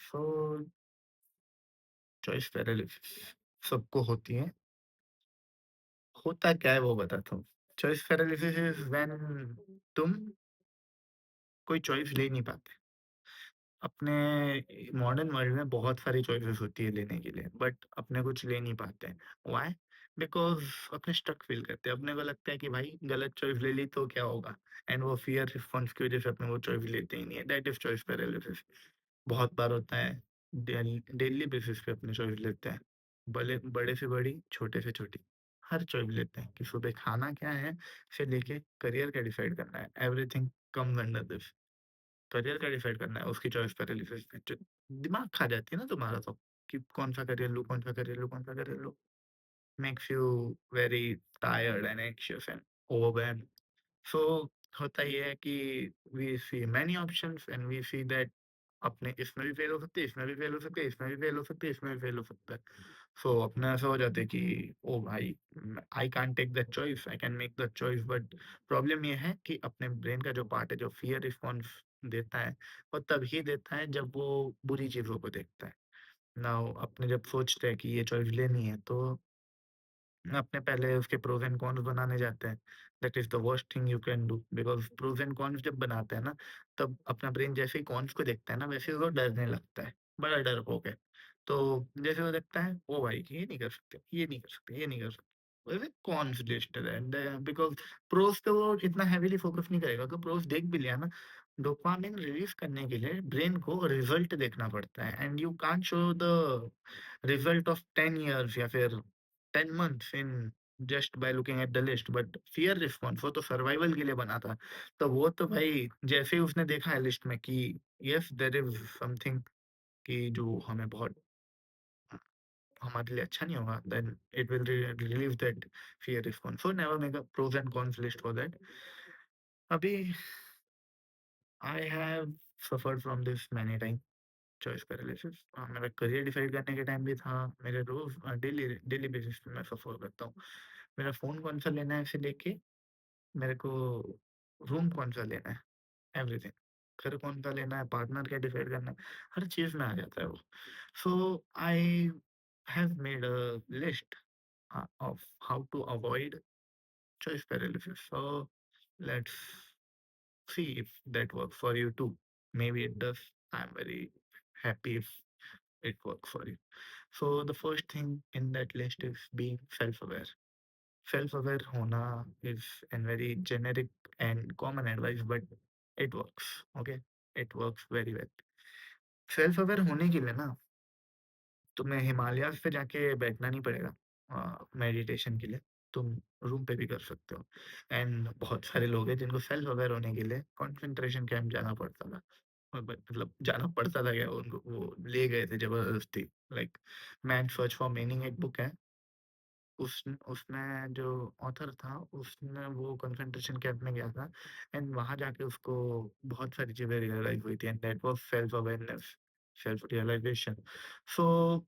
सो choice paralysis सबको होती है। होता क्या है वो बताता हूँ। चॉइस पैरालिसिस इज़ व्हेन तुम कोई चॉइस ले नहीं पाते। अपने मॉडर्न वर्ल्ड में बहुत सारी चॉइसेस होती है लेने के लिए, बट अपने कुछ ले नहीं पाते हैं। व्हाई? बिकॉज़ अपने स्टक फ़ील करते हैं। अपने को लगता है कि भाई गलत चॉइस ले ली तो क्या होगा? एंड वो फ़ियर रिस्पॉन्स की वज़ह से अपने वो चॉइस लेते ही नहीं है। That is choice paralysis. बहुत बार होता है। डेली बेसिस पे अपनी चॉइस लेते हैं। भले बड़े से बड़ी, छोटे से छोटी, हर चॉइस लेते हैं कि सुबह खाना क्या है से लेके करियर क्या डिसाइड करना है। Everything comes under this. Career का डिसाइड करना है, उसकी चॉइस पैरालिसिस पे च दिमाग खा जाती है ना तुम्हारा तो, कि कौन-सा करियर लूँ, कौन-सा करियर लूँ, कौन-सा करियर लूँ। Makes you very tired and anxious and overwhelmed. So होता ये है कि we see many options and we see that अपने इसमें भी फेल हो सकते हैं, इसमें भी फेल हो सकते हैं, इसमें भी फेल हो सकते हैं, इसमें भी फेल हो सकता है। सो अपना ऐसा हो जाता है कि ओ भाई, I can't take that choice, I can make that choice, but problem ये है कि अपने ब्रेन का जो पार्ट है जो फियर रिस्पॉन्स देता है, वो तभी देता है जब वो बुरी चीज़ों को देखता है। नाउ अपने जब सोचते हैं कि ये चॉइस लेनी है तो अपने पहले उसके प्रोस एंड कॉन्स बनाने जाते हैं। That is the worst thing you can do, because pros and cons जब बनाते हैं ना, तब अपना ब्रेन जैसे ही कॉन्स को देखता है ना, वैसे ही वो डरने लगता है, बड़ा डरपोक है। तो जैसे वो देखता है, ओ भाई ये नहीं कर सकते, ये नहीं कर सकते, ये नहीं कर सकते। वैसे कॉन्स लिस्टेड है एंड बिकॉज़ प्रोस पे वो इतना हेवीली फोकस नहीं करेगा, तो प्रोस देख भी लिया ना, डोपामाइन रिलीज़ करने के लिए ब्रेन को रिज़ल्ट देखना पड़ता है and you can't show the result of 10 years या फिर 10 months in just by looking at the list, but fear response वो तो सर्वाइवल के लिए बना था। तो वो तो भाई जैसे ही उसने देखा है लिस्ट में कि यस देयर इज़ समथिंग कि जो हमें बहुत हमारे लिए अच्छा नहीं होगा, then it will relieve that fear response. So never make a pros and cons list for that. अभी I have suffered from this many time. Choice paralysis मेरा करियर डिसाइड करने के टाइम भी था, मेरे रोज़ डेली डेली बेसिस पे मैं सफ़र करता हूँ। मेरा फ़ोन कौन-सा लेना है से लेके मेरे को रूम कौन-सा लेना है, एवरीथिंग। घर कौन-सा लेना है, पार्टनर क्या डिसाइड करना है, हर चीज़ में आ जाता है वो। So I have made a list of how to avoid choice paralysis. So let's see if that works for you too. Maybe it does. I'm very happy if it works for you. So the first thing in that list is being self-aware. Self-aware hona is a very generic and common advice, but it works. Okay, it works very well. Self-aware होने के लिए ना तुम्हें Himalayas पे जाके बैठना नहीं पड़ेगा मेडिटेशन के लिए। तुम रूम पे भी कर सकते हो एंड बहुत सारे लोग हैं जिनको सेल्फ अवेयर होने के लिए कंसंट्रेशन कैंप जाना पड़ता था। मतलब जाना पड़ता था क्या, उनको वो ले गए थे ज़बरदस्ती। Like man search for meaning एक बुक है, उसमें जो ऑथर था उसने वो कंसंट्रेशन कैंप में गया था एंड वहाँ जाके उसको बहुत सारी चीज़ें रियलाइज़ हुई थी and that was self awareness, self realisation. So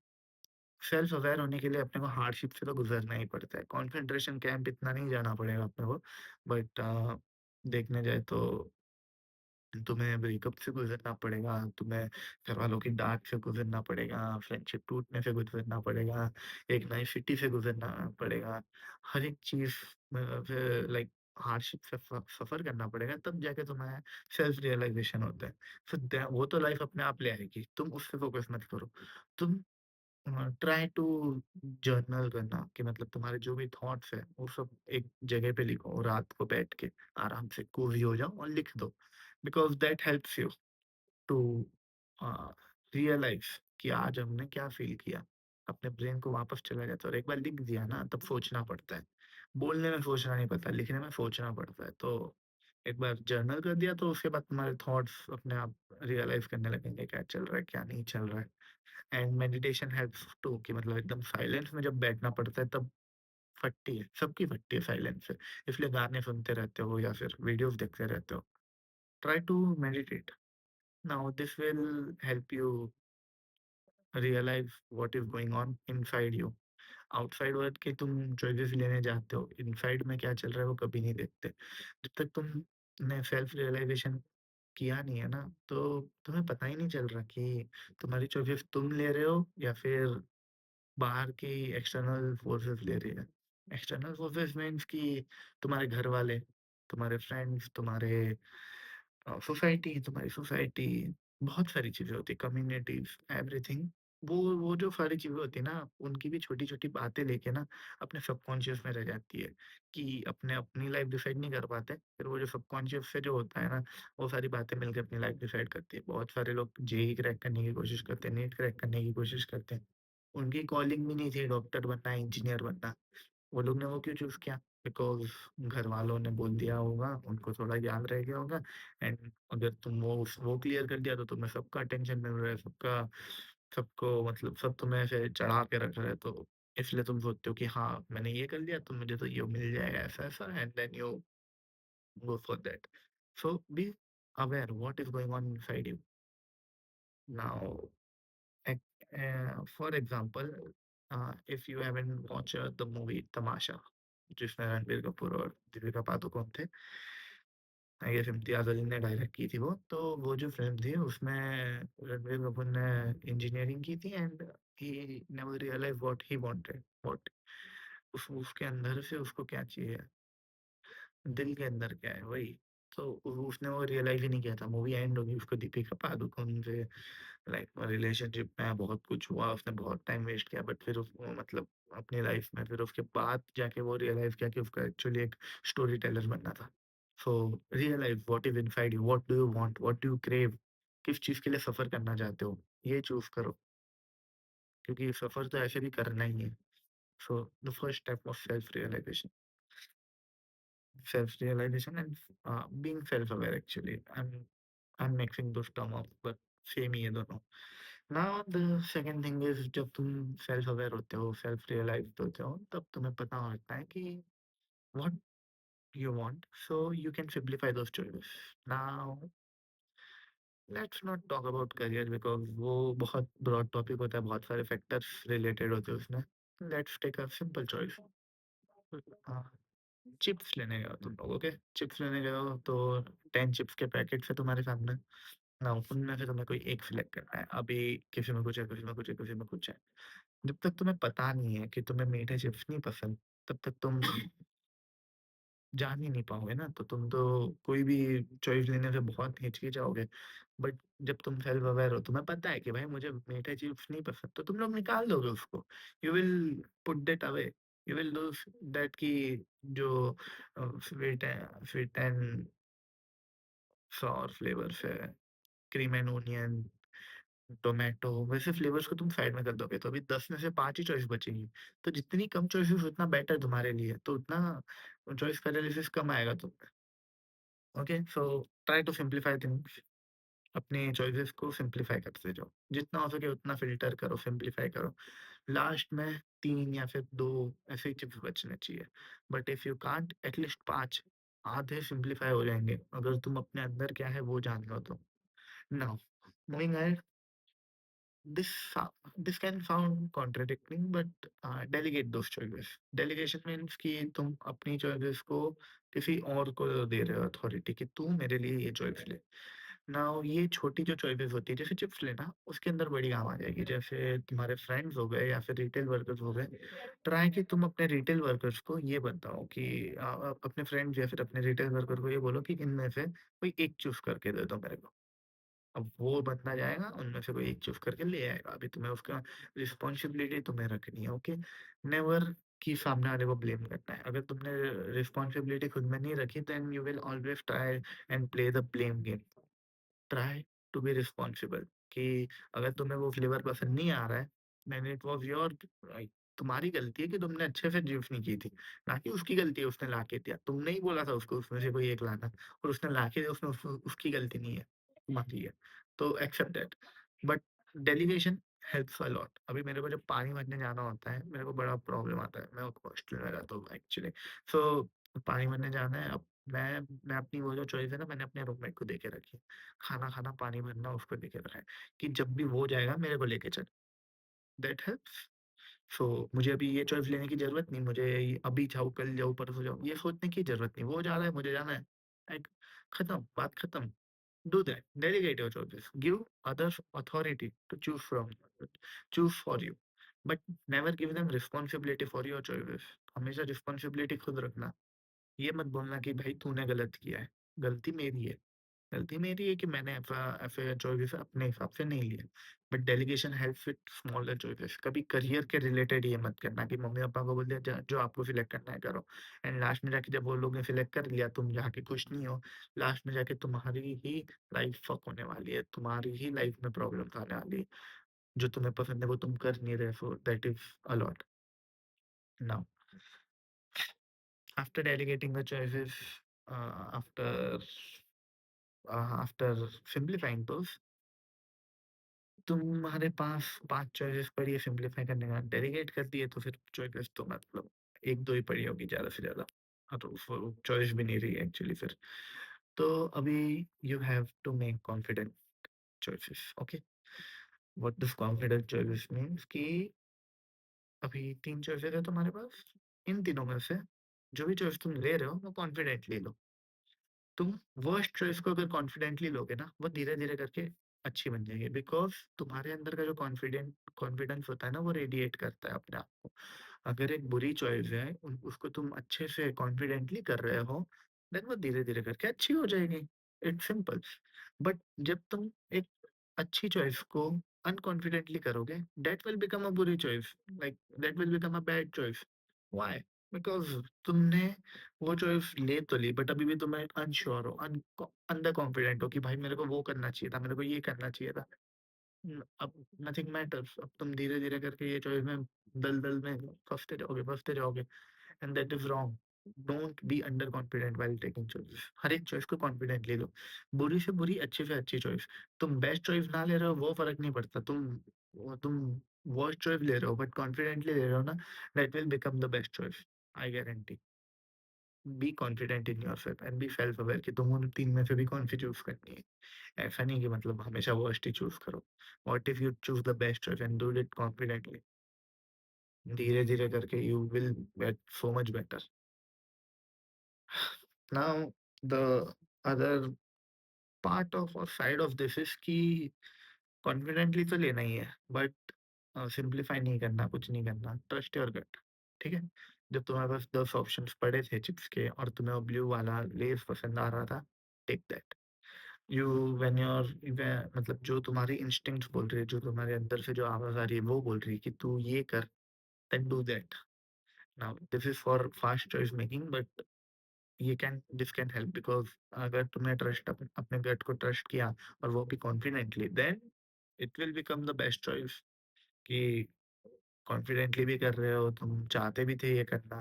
self aware होने के लिए अपने को हार्डशिप से तो गुज़रना ही पड़ता है। कॉन्सन्ट्रेशन कैंप इतना नहीं जाना पड़ेगा अपने को, बट देखने जाए तो तुम्हें ब्रेकअप से गुज़रना पड़ेगा, तुम्हें घरवालों की डाँट से गुज़रना पड़ेगा, फ्रेंडशिप टूटने से गुज़रना पड़ेगा, एक नई सिटी से गुज़रना पड़ेगा। हर एक चीज़ फिर लाइक हार्डशिप से सफ़र करना पड़ेगा, तब जाके तुम्हें सेल्फ रियलाइज़ेशन होता है। फिर द वो तो लाइफ़ अपने आप ले आएगी, तुम उस पे फ़ोकस मत करो। तुम ट्राई टू जर्नल करना कि मतलब तुम्हारे जो भी थॉट्स हैं वो सब एक जगह पे लिखो, रात को बैठ के आराम से कोज़ी हो जाओ और लिख दो, because that helps you to realise कि आज हमने क्या फ़ील किया। अपने ब्रेन को वापस चला जाता है और एक बार लिख दिया ना तब सोचना पड़ता है। बोलने में सोचना नहीं पड़ता, लिखने में सोचना पड़ता है। तो एक बार जर्नल कर दिया तो उसके बाद तुम्हारे थॉट्स अपने आप रियलाइज़ करने लगेंगे क्या चल रहा है, क्या नहीं चल रहा है। एंड मेडिटेशन हेल्प्स टू कि मतलब एकदम साइलेंस में जब बैठना पड़ता है तब फटती है, सबकी फटती है साइलेंस से। इसलिए गाने सुनते रहते हो या फिर वीडियोज़ देखते रहते हो। Try to meditate. Now this will help you realise what is going on inside you. Outside world के तुम चॉइसेस लेने जाते हो, इनसाइड में क्या चल रहा है वो कभी नहीं देखते। जब तक तुमने सेल्फ रियलाइज़ेशन किया नहीं है ना, तो तुम्हें पता ही नहीं चल रहा कि तुम्हारी चॉइसेस तुम ले रहे हो या फिर बाहर की एक्सटर्नल फोर्सेस ले रही है। एक्सटर्नल फोर्सेस मीन्स कि तुम्हारे घर वाले, तुम्हारे फ्रेंड्स, तुम्हारी सोसाइटी, बहुत सारी चीज़ें होती हैं, कम्युनिटीज़, एवरीथिंग। वो जो सारी चीज़ें होती हैं ना, उनकी भी छोटी-छोटी बातें लेके ना अपने सबकॉन्शियस में रह जाती है कि अपने अपनी लाइफ़ डिसाइड नहीं कर पाते, फिर वो जो सबकॉन्शियस से जो होता है ना, वो सारी बातें मिलके अपनी लाइफ़ डिसाइड करती है। बहुत सारे लोग जेईई क्रैक करने की कोशिश करते हैं, नीट क्रैक करने की कोशिश करते हैं। उनकी कॉलिंग भी नहीं थी डॉक्टर बनना, इंजीनियर बनना। वो लोग ने वो क्यों चूज़ किया? बिकॉज़ घर वालों ने बोल दिया होगा, उनको थोड़ा याद रह गया होगा एंड अगर तुम वो क्लियर कर दिया तो तुम्हें सबका अटेंशन मिल रहा है, सबको मतलब सब तुम्हें ऐसे चढ़ा के रख रहे हैं, तो इसलिए तुम सोचते हो कि हाँ, मैंने ये कर लिया तो मुझे तो ये मिल जाएगा ऐसा-ऐसा and then you go for that. So be aware what is going on inside you. Now Like, for example, if you haven't watched the movie Tamasha, जिसमें रणबीर कपूर और दीपिका पादुकोण थे, आई गेस इम्तियाज़ अली ने डायरेक्ट की थी वो। तो वो जो फ़िल्म थी उसमें रणबीर कपूर ने इंजीनियरिंग की थी and he never realized what he wanted, what उस उसके अंदर से उसको क्या चाहिए। दिल के अंदर क्या है वही। तो उसने वो रियलाइज़ ही नहीं किया था। मूवी एंड होगी उसको दीपिका पादुकोण से लाइक रिलेशनशिप में बहुत कुछ हुआ, उसने बहुत टाइम वेस्ट किया बट फिर उसको मतलब अपनी लाइफ़ में फिर उसके बाद जाके वो रियलाइज़ किया कि उसको एक्चुअली एक स्टोरी टेलर बनना था। So realize what is inside you, what do you want, what do you crave, किस चीज़ के लिए सफ़र करना चाहते हो, ये चूज़ करो क्योंकि सफ़र तो ऐसे भी करना ही है। So the first step of self realization and being self-aware actually. I'm mixing those term up, but same ही है दोनों. Now the second thing is जब तुम self-aware होते हो, self-realized होते हो, तब तुम्हें पता होता है कि what you want, so you can simplify those choices. Now let's not talk about career because वो बहुत broad topic होता है, बहुत सारे factors related होते हैं उसमें. Let's take a simple choice. Chips लेने गए हो तुम लोग, ओके? चिप्स लेने गए हो तो 10 चिप्स के पैकेट्स है तुम्हारे सामने। नाउ उनमें से तुम्हें कोई एक सिलेक्ट करना है। अभी किसी में कुछ है, किसी में कुछ है, किसी में कुछ है। जब तक तुम्हें पता नहीं है कि तुम्हें मीठे चिप्स नहीं पसंद, तब तक तुम जान ही नहीं पाओगे ना, तो तुम तो कोई भी चॉइस लेने से बहुत हिचकिचाओगे। बट जब तुम सेल्फ अवेयर हो, तुम्हें पता है कि भाई मुझे मीठे चिप्स नहीं पसंद, तो तुम लोग निकाल दोगे उसको। You will put that away. You will do that कि जो स्वीट एंड सॉर फ्लेवर्स है, क्रीम एंड ओनियन, टोमेटो वैसे फ्लेवर्स को तुम साइड में कर दोगे, तो अभी 10 में से 5 ही चॉइस बचेंगी। तो जितनी कम चॉइसेस उतना बेटर तुम्हारे लिए, तो उतना चॉइस पैरालिसिस कम आएगा तुम पे। Okay, so try to simplify things. अपने चॉइसेस को सिम्प्लीफाई करते जाओ। जितना हो सके उतना फ़िल्टर करो, सिम्प्लीफाई करो। लास्ट में 3 या फिर 2 ऐसे ही चिप्स बचने चाहिए। But if you can't at least 5 आधे सिम्प्लीफाई हो जाएँगे, अगर तुम अपने अंदर क्या है वो जान लो तो। Now moving ahead, this so this can sound contradicting but delegate those choices. Delegation means कि तुम अपनी चॉइसेस को किसी और को दे रहे हो अथॉरिटी कि तू मेरे लिए ये चॉइस ले। नाउ ये छोटी जो चॉइसेस होती है जैसे चिप्स लेना उसके अंदर बड़ी काम आ जाएगी जैसे तुम्हारे फ्रेंड्स हो गए या फिर रिटेल वर्कर्स हो गए। ट्राई कि तुम अपने रिटेल वर्कर्स को ये बताओ कि अपने फ्रेंड्स या फिर अपने रिटेल वर्कर को ये बोलो कि इनमें से कोई एक चूज करके दे दो मेरे को। अब वो बंदा जाएगा उनमें से कोई एक चूज करके ले आएगा। अभी तुम्हें उसका रिस्पॉन्सिबिलिटी तुम्हें रखनी है, ओके? नेवर कि सामने वाले को ब्लेम करना है। अगर तुमने रिस्पॉन्सिबिलिटी खुद में नहीं रखी then you will always try and play the blame game. Try to be responsible कि अगर तुम्हें वो फ्लेवर पसंद नहीं आ रहा है, then it was your right. तुम्हारी गलती है कि तुमने अच्छे से ड्रिफ्ट नहीं की थी, ना कि उसकी गलती है उसने ला के दिया। तुमने ही बोला था उसको उसमें से कोई एक लाना और उसने ला के दिया उसमें उसकी गलती नहीं है, तुम्हारी है। तो accept that. But delegation helps a lot. अभी मेरे को जब पानी भरने जाना होता है, मेरे को बड़ा प्रॉब्लम आता है। मैं हॉस्टल में रहता हूँ एक्चुअली। सो पानी भरने जाना है, अब मैं अपनी वो जो चॉइस है ना मैंने अपने रूममेट को दे के रखी है। खाना खाना, पानी भरना उसको लेके रखा है, कि जब भी वो जाएगा मेरे को लेके चल, दैट हेल्प्स। सो मुझे अभी ये चॉइस लेने की ज़रूरत नहीं, मुझे अभी जाऊँ, कल जाऊँ, परसों जाऊँ, ये सोचने की ज़रूरत नहीं, वो जा रहा है, मुझे जाना है। लाइक खत्म, बात खत्म। Do that. Delegate your choices. Give others authority to choose for you. But never give them responsibility for your choices. हमेशा responsibility खुद रखना. ये मत बोलना कि भाई तूने गलत किया है. गलती मेरी है. गलती मेरी है कि मैंने ऐसे चॉइसेस अपने हिसाब से नहीं लिए. But delegation helps with smaller choices. कभी करियर के रिलेटेड ये मत करना कि मम्मी पापा को बोल दिया जो आपको सिलेक्ट करना है करो. एंड लास्ट में जाके जब वो लोग ने सिलेक्ट कर लिया तुम जाके खुश नहीं हो. लास्ट में जाके तुम्हारी ही लाइफ फक होने वाली है. तुम्हारी ही लाइफ में प्रॉब्लम आने वाली है. जो तुम्हें पसंद है वो तुम कर नहीं रहे. So that is a lot. Now after delegating the choices, after after simplifying तुम्हारे पास 5 चॉइसेस पड़ी है सिम्प्लीफाई करने का, डेलीगेट कर दिए तो फिर चॉइसेस तो मतलब 1-2 ही पड़ी होगी ज़्यादा से ज़्यादा। हाँ, तो वो चॉइस भी नहीं रही है एक्चुअली फिर। तो अभी you have to make confident choices, okay? What does confident choices means कि अभी 3 चॉइसेस है तुम्हारे पास, इन तीनों में से जो भी चॉइस तुम ले रहे हो वो कॉन्फिडेंटली लो। तुम वर्स्ट चॉइस को अगर कॉन्फिडेंटली लोगे ना, वो धीरे-धीरे करके अच्छी बन जाएगी बिकॉज़ तुम्हारे अंदर का जो कॉन्फिडेंस होता है ना, वो रेडिएट करता है अपने आप को। अगर एक बुरी चॉइस है, उसको तुम अच्छे से कॉन्फिडेंटली कर रहे हो, देन वो धीरे-धीरे करके अच्छी हो जाएगी। It's simple. बट जब तुम एक अच्छी चॉइस को अनकॉन्फिडेंटली करोगे, दैट विल बिकम अ बुरी choice, like that will become a bad choice. Why? Because तुमने वो चॉइस ले तो ली बट अभी भी तुम्हें अनश्योर हो, अंडर कॉन्फिडेंट हो कि भाई मेरे को वो करना चाहिए था, मेरे को ये करना चाहिए था। अब नथिंग मैटर्स, अब तुम धीरे-धीरे करके ये चॉइस में दलदल में फँसते जाओगे and that is wrong. Don't be under confident while taking choices. हर एक चॉइस को कॉन्फिडेंटली लो। बुरी से बुरी, अच्छी से अच्छी चॉइस। तुम बेस्ट चॉइस ना ले रहे हो वो फ़र्क नहीं पड़ता। तुम वर्स्ट चॉइस ले रहे हो बट कॉन्फिडेंटली ले रहे हो ना, that will become the best choice, I guarantee. Be confident in yourself and be self aware कि तुम उन 3 में से भी कौन-सी चूज़ करनी है। ऐसा नहीं कि मतलब हमेशा वर्स्ट ही चूज़ करो। What if you choose the best choice and do it confidently? धीरे-धीरे करके you will get so much better. Now the other part of or side of this is कि कॉन्फिडेंटली तो लेना ही है बट सिंप्लीफाई नहीं करना, कुछ नहीं करना, ट्रस्ट योर गट, ठीक है? जब तुम्हारे पास 10 ऑप्शंस पड़े थे चिप्स के और तुम्हें वो ब्लू वाला लेज़ पसंद आ रहा था, take that. You when your way मतलब जो तुम्हारी इंस्टिंक्ट्स बोल रही है, जो तुम्हारे अंदर से जो आवाज़ आ रही है वो बोल रही है कि तू ये कर, then do that. Now this is for fast choice making but ये can this can help because अगर तुमने अपने गट को ट्रस्ट किया और वो भी confidently, then it will become the best choice कि कॉन्फिडेंटली भी कर रहे हो, तुम चाहते भी थे ये करना,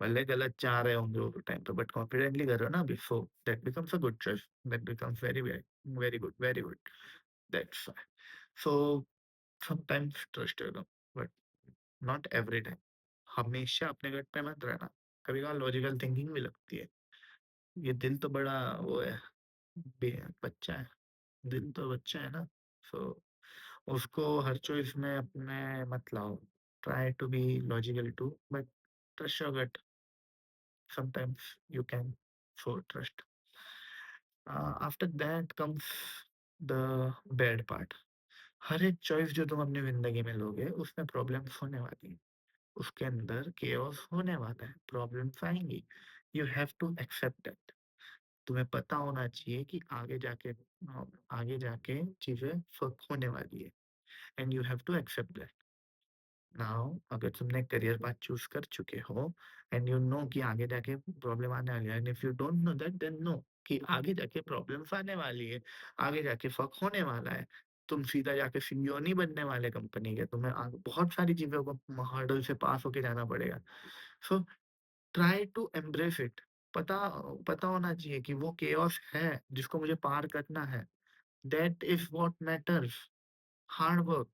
भले गलत चाह रहे होंगे वो टाइम पे बट कॉन्फिडेंटली कर रहे हो ना अभी, so that becomes a good choice, that becomes very good, very good, that's why. So sometimes trust your gut but not every time. हमेशा अपने गट पे मत रहना, कभी-कभार लॉजिकल थिंकिंग भी लगती है। ये दिल तो बड़ा वो है, बे बच्चा है, दिल तो बच्चा है ना, सो उसको हर चॉइस में अपने मत लाओ। Try to be logical too but trust your gut, sometimes you can, so trust. After that comes the bad part. हर एक चॉइस जो तुम अपनी ज़िंदगी में लोगे उसमें प्रॉब्लम्स होने वाली हैं। उसके अंदर केओस होने वाला है, प्रॉब्लम्स आएँगी। You have to accept that. तुम्हें पता होना चाहिए कि आगे जाके चीज़ें फ़र्क होने वाली है and you have to accept that. Now अगर तुमने करियर पाथ चूज़ कर चुके हो एंड यू नो कि आगे जाके प्रॉब्लम आने वाली है and if you don't know that then know कि आगे जाके प्रॉब्लम्स आने वाली है, आगे जाके फ़र्क होने वाला है। तुम सीधा जाके सीईओ नहीं बनने वाले कंपनी के, तुम्हें बहुत सारी चीज़ों को हर्डल से पास होके जाना पड़ेगा। So try to embrace it. पता पता होना चाहिए कि वो केओस है जिसको मुझे पार करना है। That is what matters. Hard work,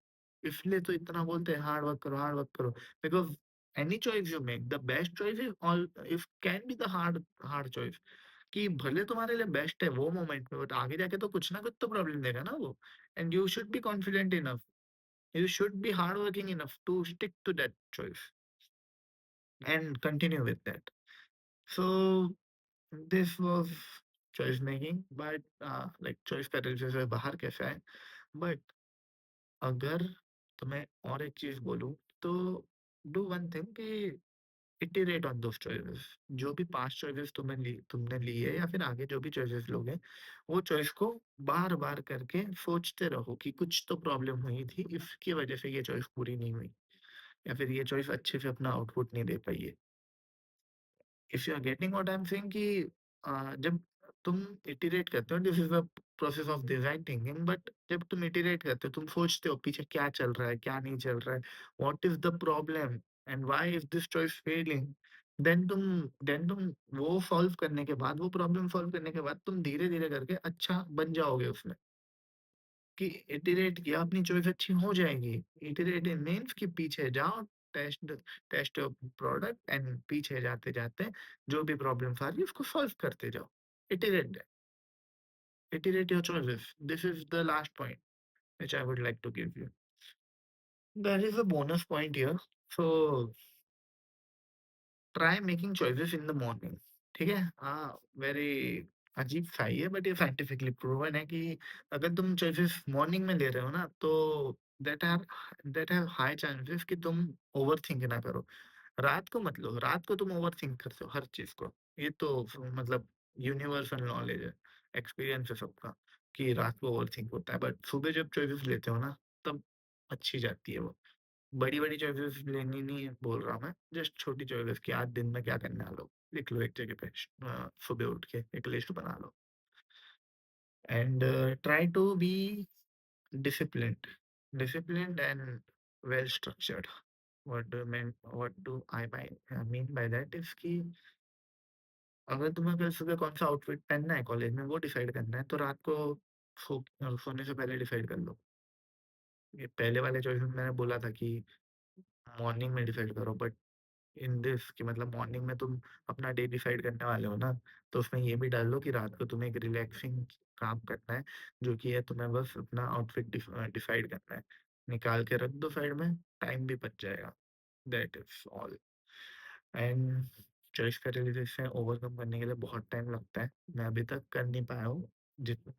इसलिए तो इतना बोलते हैं हार्ड वर्क करो because any choice you make the best choice is all if can be the hard hard choice कि भले तुम्हारे लिए बेस्ट है वो मोमेंट में बट आगे जाके तो कुछ ना कुछ तो प्रॉब्लम देगा ना वो and you should be confident enough, you should be hard working enough to stick to that choice and continue with that. So this was choice making but like choice paralysis से बाहर कैसे आए? But अगर तुम्हें और एक चीज़ बोलूँ तो डू वन थिंग कि इटिरेट ऑन दोज़ चॉइसेस। जो भी 5 चॉइसेस तुमने ली है या फिर आगे जो भी चॉइसेस लोगे, वो चॉइस को बार-बार करके सोचते रहो कि कुछ तो प्रॉब्लम हुई थी, इसकी वजह से ये चॉइस पूरी नहीं हुई या फिर ये चॉइस अच्छे से अपना आउटपुट नहीं दे पाई है। If you are getting what I am saying कि जब तुम इटिरेट करते हो, this is the process of design thinking, but जब तुम इटिरेट करते हो तुम सोचते हो पीछे क्या चल रहा है क्या नहीं चल रहा है, what is the problem and why is this choice failing, देन तुम वो सॉल्व करने के बाद, वो प्रॉब्लम सॉल्व करने के बाद तुम धीरे धीरे करके अच्छा बन जाओगे उसमें। कि इटरेट किया अपनी चॉइस अच्छी हो जाएगी। इटरेट मीन्स कि पीछे जाओ, टेस्ट टेस्ट प्रोडक्ट एंड पीछे जाते-जाते जो भी प्रॉब्लम्स आ रही है उसको सॉल्व करते जाओ। Iterate iterate your choices. This is the last point which I would like to give you. There is a bonus point here. So try making choices in the morning. ठीक है? हाँ, very अजीब सा ही है but ये scientifically proven है कि अगर तुम चॉइसेस मॉर्निंग में ले रहे हो ना तो that are that have high chances कि तुम ओवरथिंक ना करो। रात को मत लो, रात को तुम ओवरथिंक करते हो हर चीज़ को। ये तो मतलब यूनिवर्सल नॉलेज है, एक्सपीरियंस है सबका कि रात को ओवरथिंक होता है बट सुबह जब चॉइसेस लेते हो ना तब अच्छी जाती है वो। बड़ी-बड़ी चॉइसेस लेनी नहीं है बोल रहा मैं, जस्ट छोटी चॉइसेस कि आज दिन में क्या करने वाले हो, लिख लो एक जगह पे सुबह उठ के एक लिस्ट बना लो and try to be disciplined disciplined and well structured. What do I mean by that is कि अगर तुम्हें कल सुबह कौन-सा आउटफिट पहनना है कॉलेज में वो डिसाइड करना है, तो रात को सोने से पहले डिसाइड कर लो। ये पहले वाले चॉइस में मैंने बोला था कि मॉर्निंग में डिसाइड करो बट इन दिस कि मतलब मॉर्निंग में तुम अपना डे डिसाइड करने वाले हो ना, तो उसमें ये भी डाल लो कि रात को तुम्हें एक रिलैक्सिंग काम करना है, जो कि है तुम्हें बस अपना आउटफिट डिसाइड करना है। निकाल के रख दो साइड में, टाइम भी बच जाएगा। That is all. And choice paralysis से ओवरकम करने के लिए बहुत टाइम लगता है। मैं अभी तक कर नहीं पाया हूँ।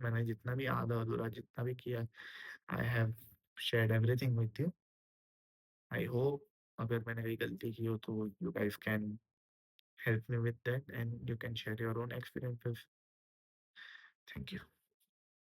मैंने जितना भी आधा-अधूरा जितना भी किया, I have shared everything with you. I hope अगर मैंने कोई गलती की हो तो you guys can help me with that and you can share your own experiences. Thank you.